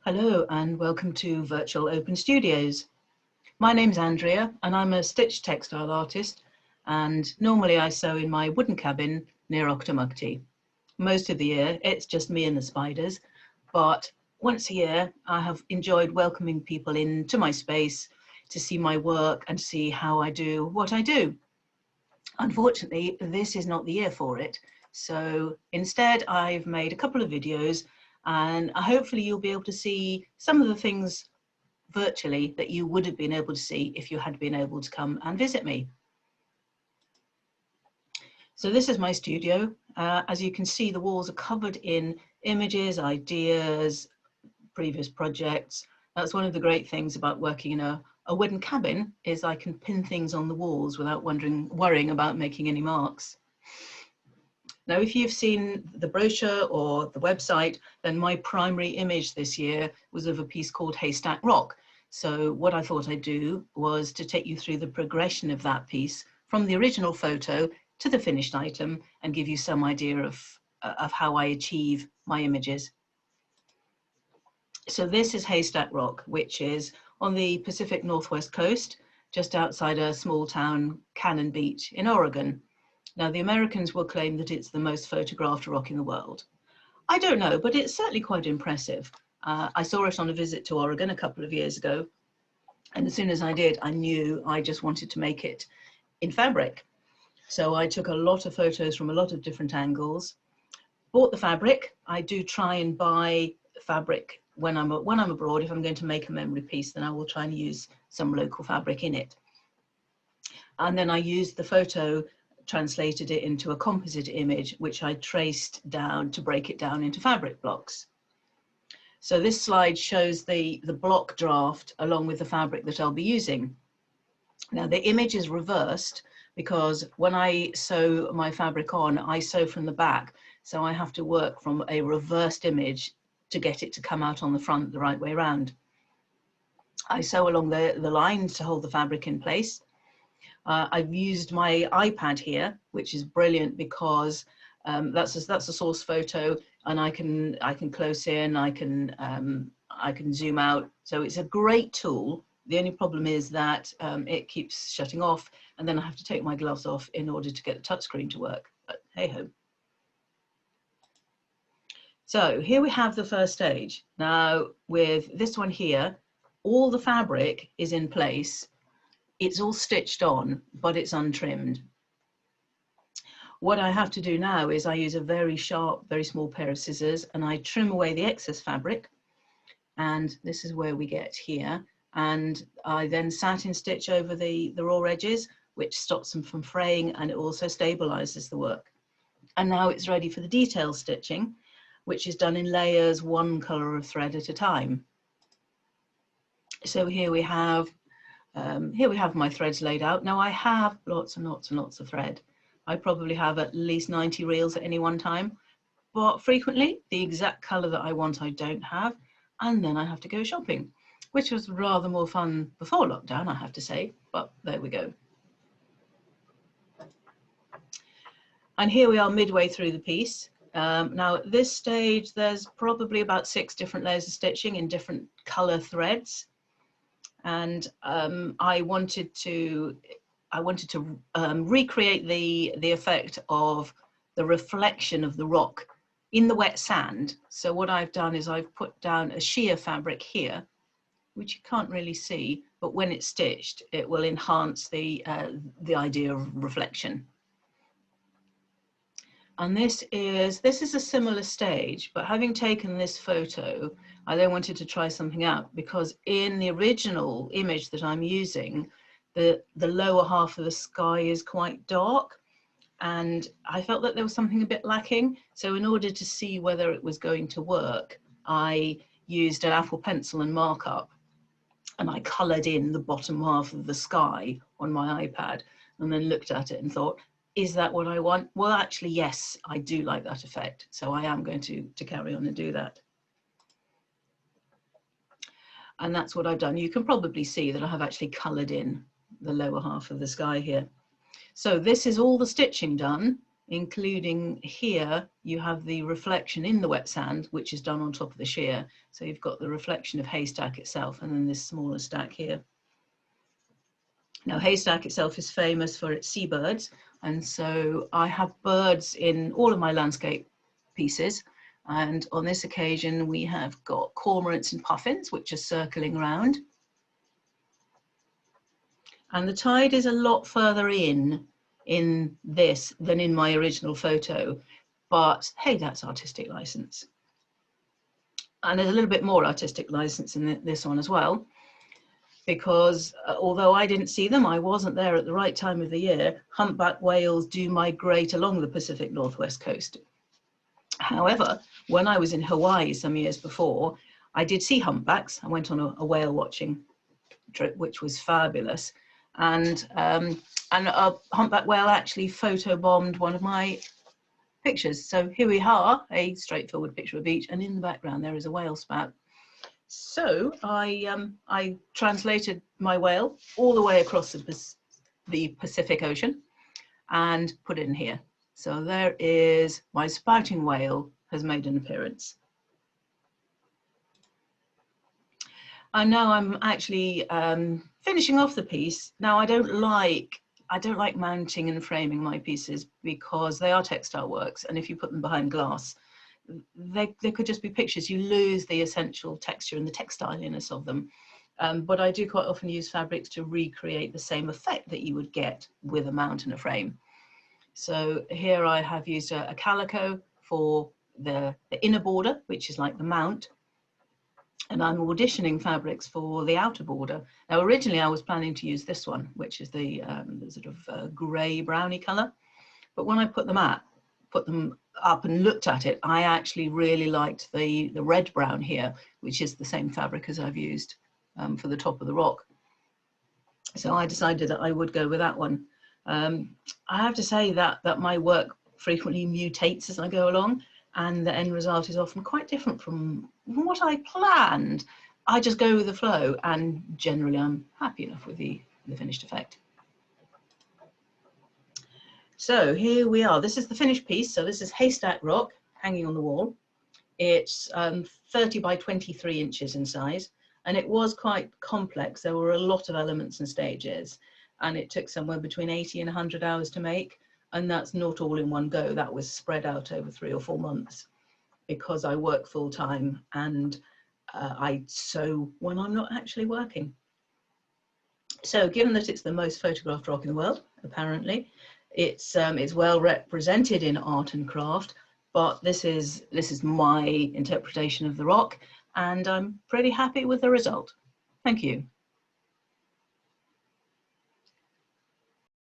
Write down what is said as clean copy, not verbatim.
Hello and welcome to Virtual Open Studios. My name's Andrea and I'm a stitch textile artist, and normally I sew in my wooden cabin near Octomugty. Most of the year it's just me and the spiders, but once a year I have enjoyed welcoming people into my space to see my work and see how I do what I do. Unfortunately, this is not the year for it. So instead, I've made a couple of videos and hopefully you'll be able to see some of the things virtually that you would have been able to see if you had been able to come and visit me. So this is my studio. As you can see, the walls are covered in images, ideas, previous projects. That's one of the great things about working in a wooden cabin, is I can pin things on the walls without worrying about making any marks. Now, if you've seen the brochure or the website, then my primary image this year was of a piece called Haystack Rock. So what I thought I'd do was to take you through the progression of that piece from the original photo to the finished item and give you some idea of how I achieve my images. So this is Haystack Rock, which is on the Pacific Northwest coast, just outside a small town, Cannon Beach in Oregon. Now, the Americans will claim that it's the most photographed rock in the world. I don't know, but it's certainly quite impressive. I saw it on a visit to Oregon a couple of years ago, and as soon as I did, I knew I just wanted to make it in fabric. So I took a lot of photos from a lot of different angles, bought the fabric. I do try and buy fabric when I'm abroad. If I'm going to make a memory piece, then I will try and use some local fabric in it. And then I used the photo, translated it into a composite image, which I traced down to break it down into fabric blocks. So this slide shows the block draft along with the fabric that I'll be using. Now the image is reversed because when I sew my fabric on, I sew from the back. So I have to work from a reversed image to get it to come out on the front the right way around. I sew along the lines to hold the fabric in place. I've used my iPad here, which is brilliant because that's a source photo, and I can close in, I can zoom out. So it's a great tool. The only problem is that it keeps shutting off, and then I have to take my gloves off in order to get the touchscreen to work. But hey ho. So here we have the first stage. Now with this one here, all the fabric is in place. It's all stitched on, but it's untrimmed. What I have to do now is I use a very sharp, very small pair of scissors, and I trim away the excess fabric. And this is where we get here. And I then satin stitch over the raw edges, which stops them from fraying, and it also stabilizes the work. And now it's ready for the detail stitching, which is done in layers, one color of thread at a time. So here we have my threads laid out. Now I have lots and lots and lots of thread. I probably have at least 90 reels at any one time, but frequently the exact color that I want I don't have, and then I have to go shopping, which was rather more fun before lockdown, I have to say, but there we go. And here we are midway through the piece. Now at this stage, there's probably about 6 different layers of stitching in different color threads. And I wanted to recreate the effect of the reflection of the rock in the wet sand. So what I've done is I've put down a sheer fabric here, which you can't really see, but when it's stitched, it will enhance the idea of reflection. And this is a similar stage, but having taken this photo, I then wanted to try something out, because in the original image that I'm using, the lower half of the sky is quite dark, and I felt that there was something a bit lacking. So in order to see whether it was going to work, I used an Apple pencil and markup, and I coloured in the bottom half of the sky on my iPad, and then looked at it and thought, is that what I want? Well, actually, yes, I do like that effect. So I am going to carry on and do that. And that's what I've done. You can probably see that I have actually coloured in the lower half of the sky here. So this is all the stitching done. including here, you have the reflection in the wet sand, which is done on top of the shear. So you've got the reflection of Haystack itself and then this smaller stack here. Now, Haystack itself is famous for its seabirds. And so I have birds in all of my landscape pieces. And on this occasion, we have got cormorants and puffins, which are circling around. And the tide is a lot further in this than in my original photo. But hey, that's artistic license. And there's a little bit more artistic license in this one as well, because although I didn't see them, I wasn't there at the right time of the year, humpback whales do migrate along the Pacific Northwest coast. However, when I was in Hawaii some years before, I did see humpbacks. I went on a whale watching trip, which was fabulous. And a humpback whale actually photobombed one of my pictures. So here we are, a straightforward picture of a beach, and in the background there is a whale spout. So I translated my whale all the way across the Pacific Ocean and put it in here. So there is my spouting whale has made an appearance. And now I'm actually finishing off the piece. Now I don't like mounting and framing my pieces because they are textile works, and if you put them behind glass, they could just be pictures. You lose the essential texture and the textiliness of them. But I do quite often use fabrics to recreate the same effect that you would get with a mount and a frame. So here I have used a calico for the inner border, which is like the mount, and I'm auditioning fabrics for the outer border. Now originally I was planning to use this one, which is the sort of grey browny colour, but when I put them up and looked at it, I actually really liked the red brown here, which is the same fabric as I've used for the top of the rock. So I decided that I would go with that one. I have to say that my work frequently mutates as I go along, and the end result is often quite different from what I planned. I just go with the flow, and generally I'm happy enough with the finished effect. So here we are. This is the finished piece. So this is Haystack Rock hanging on the wall. It's 30 by 23 inches in size, and it was quite complex. There were a lot of elements and stages, and it took somewhere between 80 and 100 hours to make. And that's not all in one go. That was spread out over 3 or 4 months because I work full time, and I sew when I'm not actually working. So given that it's the most photographed rock in the world, apparently, it's well represented in art and craft, but this is my interpretation of the rock, and I'm pretty happy with the result. Thank you.